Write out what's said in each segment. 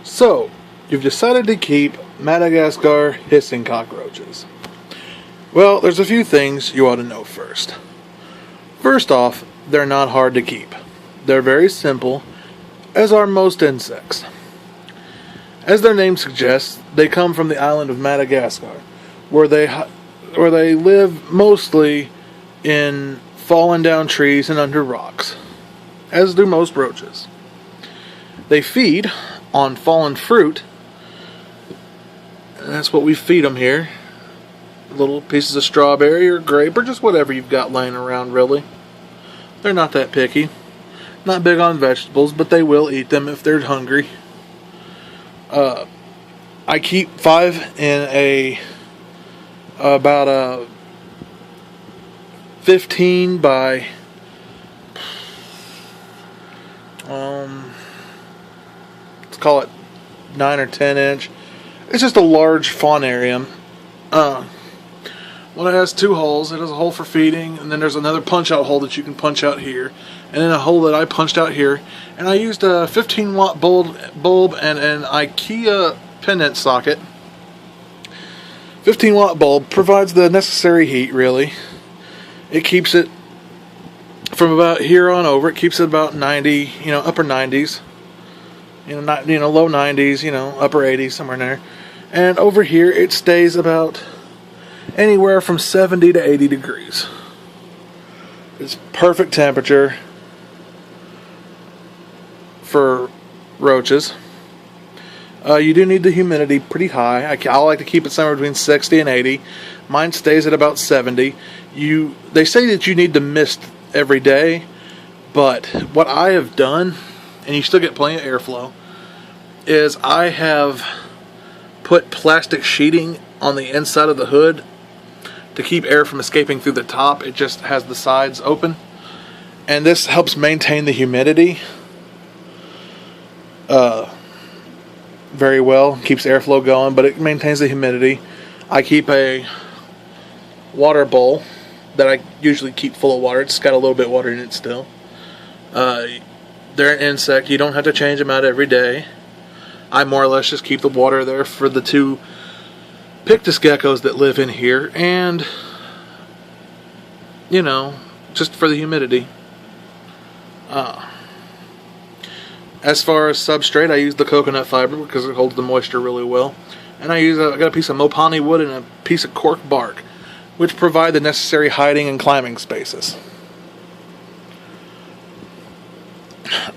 So, you've decided to keep Madagascar hissing cockroaches. Well, there's a few things you ought to know first. First off, they're not hard to keep. They're very simple, as are most insects. As their name suggests, they come from the island of Madagascar, where they live mostly in fallen down trees and under rocks, as do most roaches. They feed on fallen fruit, and that's what we feed them here. Little pieces of strawberry or grape or just whatever you've got laying around, really. They're not that picky. Not big on vegetables, but they will eat them if they're hungry. I keep 5 in about a 15 by let's call it 9 or 10 inch. It's just a large faunarium. Well, it has 2 holes. It has a hole for feeding, and then there's another punch-out hole that you can punch out here, and then a hole that I punched out here. And I used a 15-watt bulb and an IKEA pendant socket. 15-watt bulb provides the necessary heat, really. It keeps it from about here on over. It keeps it about 90, upper 90s. Not low 90s, upper 80s, somewhere in there. And over here, it stays about anywhere from 70 to 80 degrees. It's perfect temperature for roaches. You do need the humidity pretty high. I like to keep it somewhere between 60 and 80. Mine stays at about 70. They say that you need to mist every day, but what I have done, and you still get plenty of airflow, is I have put plastic sheeting on the inside of the hood to keep air from escaping through the top. It just has the sides open, and this helps maintain the humidity very well. Keeps airflow going, but it maintains the humidity. I keep a water bowl that I usually keep full of water. It's got a little bit of water in it still. They're an insect. You don't have to change them out every day. I more or less just keep the water there for the 2 Pictus geckos that live in here, and just for the humidity. As far as substrate, I use the coconut fiber because it holds the moisture really well, and I got a piece of mopani wood and a piece of cork bark, which provide the necessary hiding and climbing spaces.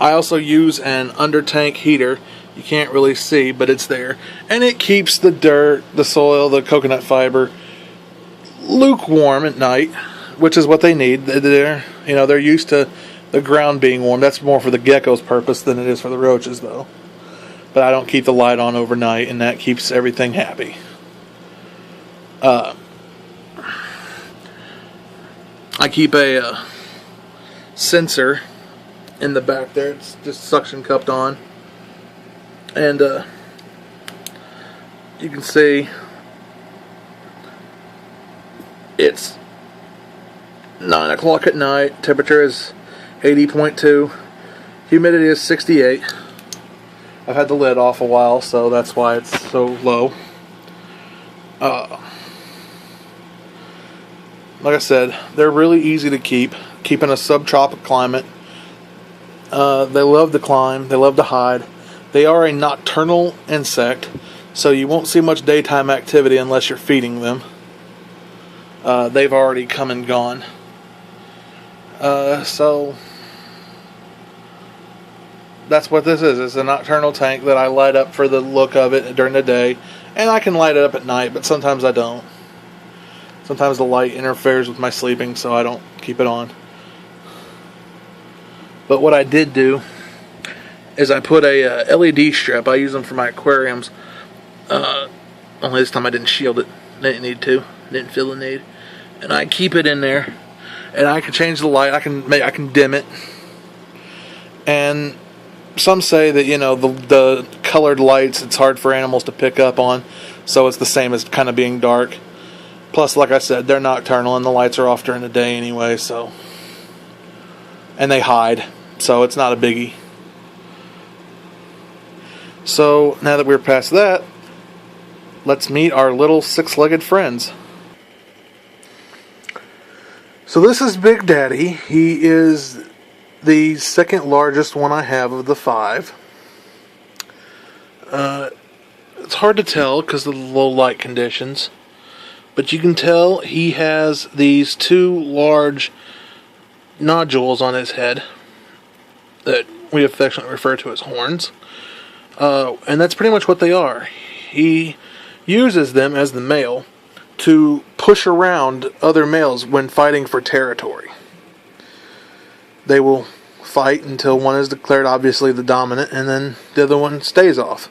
I also use an under tank heater. You can't really see, but it's there. And it keeps the dirt, the soil, the coconut fiber lukewarm at night, which is what they need. They're used to the ground being warm. That's more for the gecko's purpose than it is for the roaches, though. But I don't keep the light on overnight, and that keeps everything happy. I keep a sensor in the back there. It's just suction cupped on. And you can see it's 9 o'clock at night. Temperature is 80.2. Humidity is 68. I've had the lid off a while, so that's why it's so low. Like I said, they're really easy to keep in a subtropical climate. They love to climb. They love to hide. They are a nocturnal insect, so you won't see much daytime activity unless you're feeding them. They've already come and gone. So that's what this is. It's a nocturnal tank that I light up for the look of it during the day, and I can light it up at night, but sometimes I don't. Sometimes the light interferes with my sleeping, so I don't keep it on. But what I did do is I put a LED strip. I use them for my aquariums. Only this time I didn't shield it. Didn't need to. Didn't feel the need. And I keep it in there, and I can change the light. I can dim it. And some say that the colored lights, it's hard for animals to pick up on, so it's the same as kind of being dark. Plus, like I said, they're nocturnal, and the lights are off during the day anyway. So, and they hide, so it's not a biggie. So now that we're past that, let's meet our little six-legged friends. So this is Big Daddy. He is the second largest one I have of the 5. It's hard to tell because of the low light conditions, but you can tell he has these 2 large nodules on his head that we affectionately refer to as horns, and that's pretty much what they are. He uses them as the male to push around other males when fighting for territory. They will fight until one is declared obviously the dominant, and then the other one stays off.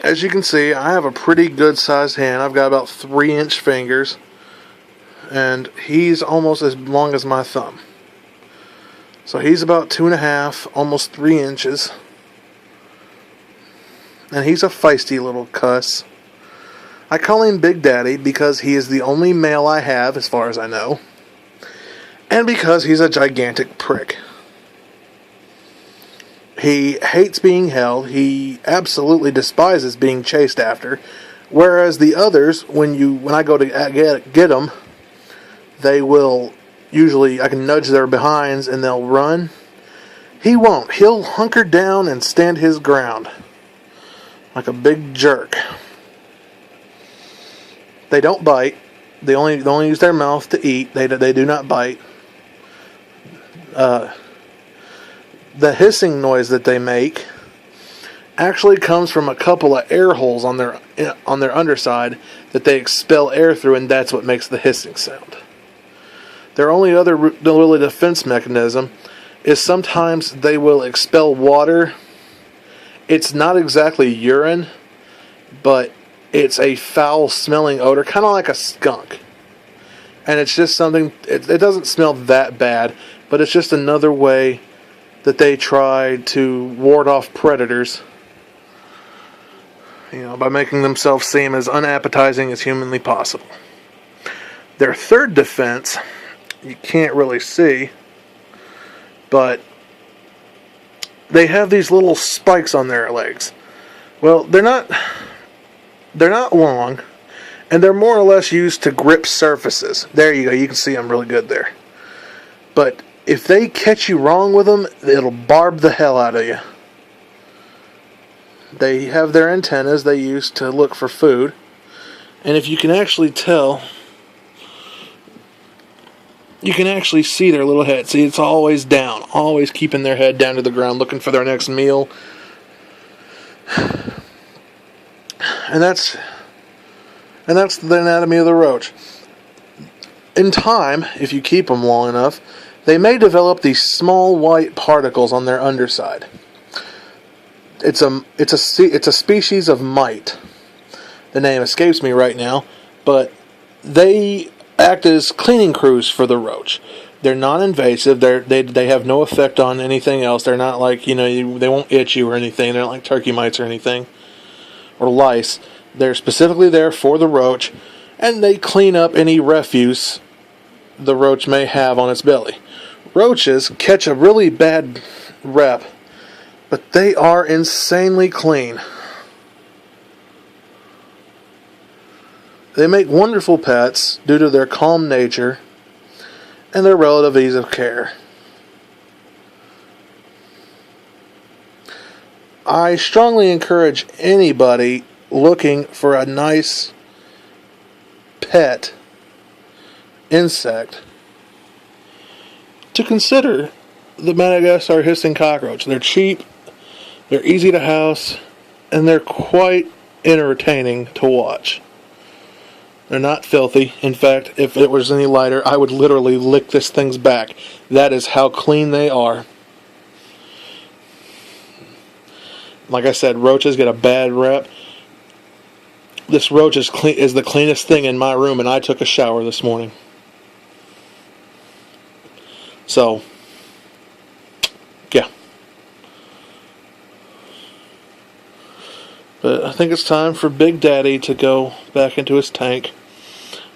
As you can see, I have a pretty good sized hand. I've got about 3-inch fingers, and he's almost as long as my thumb. So he's about 2.5, almost 3 inches. And he's a feisty little cuss. I call him Big Daddy because he is the only male I have, as far as I know. And because he's a gigantic prick. He hates being held. He absolutely despises being chased after. Whereas the others, when I go to get them, they will usually, I can nudge their behinds and they'll run. He won't. He'll hunker down and stand his ground like a big jerk. They don't bite. They only use their mouth to eat. They do not bite. The hissing noise that they make actually comes from a couple of air holes on their underside that they expel air through, and that's what makes the hissing sound. Their only other really defense mechanism is sometimes they will expel water. It's not exactly urine, but it's a foul-smelling odor, kind of like a skunk. And it's just something, it doesn't smell that bad, but it's just another way that they try to ward off predators, by making themselves seem as unappetizing as humanly possible. Their third defense, you can't really see, but they have these little spikes on their legs. Well, they're not long, and they're more or less used to grip surfaces. There you go, you can see them really good there. But if they catch you wrong with them, it'll barb the hell out of you. They have their antennas they use to look for food. And if you can actually tell, you can actually see their little head. See, it's always down. Always keeping their head down to the ground, looking for their next meal. And that's the anatomy of the roach. In time, if you keep them long enough, they may develop these small white particles on their underside. It's a species of mite. The name escapes me right now, but they act as cleaning crews for the roach. They're non-invasive. They have no effect on anything else. They're not like, they won't itch you or anything. They're not like turkey mites or anything, or lice. They're specifically there for the roach, and they clean up any refuse the roach may have on its belly. Roaches catch a really bad rep, but they are insanely clean. They make wonderful pets due to their calm nature and their relative ease of care. I strongly encourage anybody looking for a nice pet insect to consider the Madagascar hissing cockroach. They're cheap, they're easy to house, and they're quite entertaining to watch. They're not filthy. In fact, if it was any lighter, I would literally lick this thing's back. That is how clean they are. Like I said, roaches get a bad rep. This roach is the cleanest thing in my room, and I took a shower this morning. So, yeah. But I think it's time for Big Daddy to go back into his tank.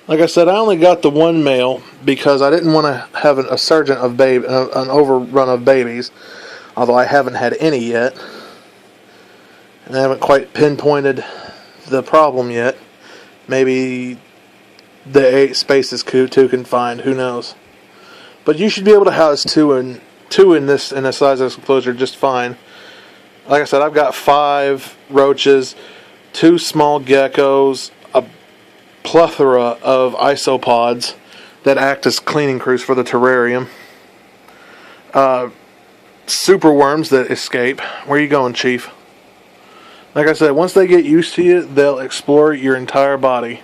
Like I said, I only got the one male because I didn't want to have an overrun of babies. although I haven't had any yet. And I haven't quite pinpointed the problem yet. Maybe the space is too confined. Who knows? But you should be able to house two in a size of enclosure just fine. Like I said, I've got 5 roaches, 2 small geckos, a plethora of isopods that act as cleaning crews for the terrarium. Super worms that escape. Where are you going, Chief? Like I said, once they get used to you, they'll explore your entire body.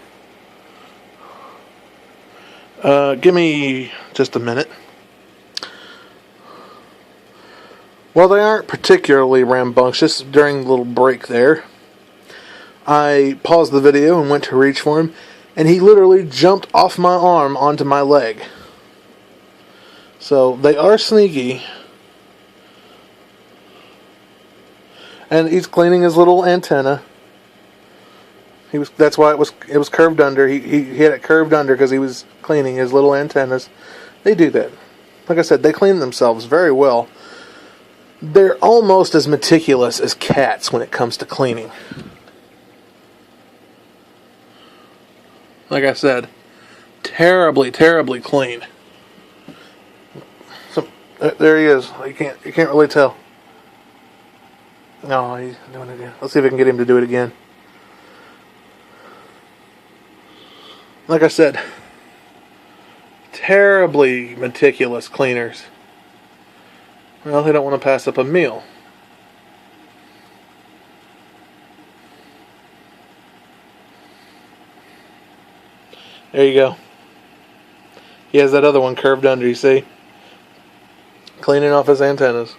Give me just a minute. Well, they aren't particularly rambunctious. During the little break there, I paused the video and went to reach for him, and he literally jumped off my arm onto my leg. So they are sneaky. And he's cleaning his little antenna. That's why it was curved under. He had it curved under because he was cleaning his little antennas. They do that. Like I said, they clean themselves very well. They're almost as meticulous as cats when it comes to cleaning. Like I said, terribly, terribly clean. So there he is. You can't really tell. No, he's doing it again. Let's see if I can get him to do it again. Like I said, terribly meticulous cleaners. Well, they don't want to pass up a meal. There you go. He has that other one curved under, you see? Cleaning off his antennas.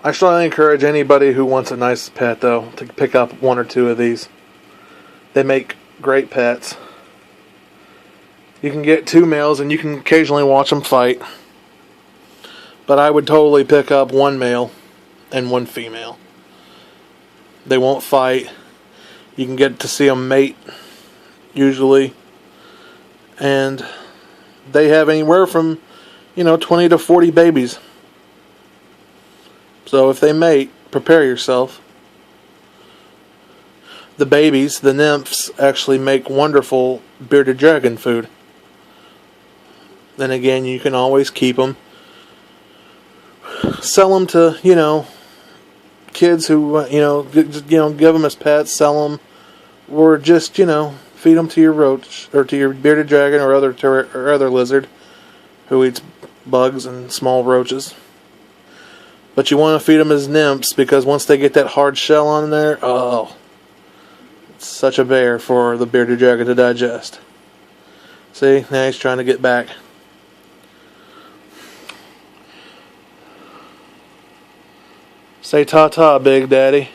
I strongly encourage anybody who wants a nice pet, though, to pick up 1 or 2 of these. They make great pets. You can get 2 males, and you can occasionally watch them fight. But I would totally pick up 1 male and 1 female. They won't fight. You can get to see them mate, usually. And they have anywhere from, 20 to 40 babies. So if they mate, prepare yourself. The babies, the nymphs, actually make wonderful bearded dragon food. Then again, you can always keep them. Sell them to, kids who, give them as pets, sell them, or just, feed them to your roach, or to your bearded dragon, or other lizard who eats bugs and small roaches. But you want to feed them as nymphs, because once they get that hard shell on there, it's such a bear for the bearded dragon to digest. See, now he's trying to get back. Say ta-ta, Big Daddy.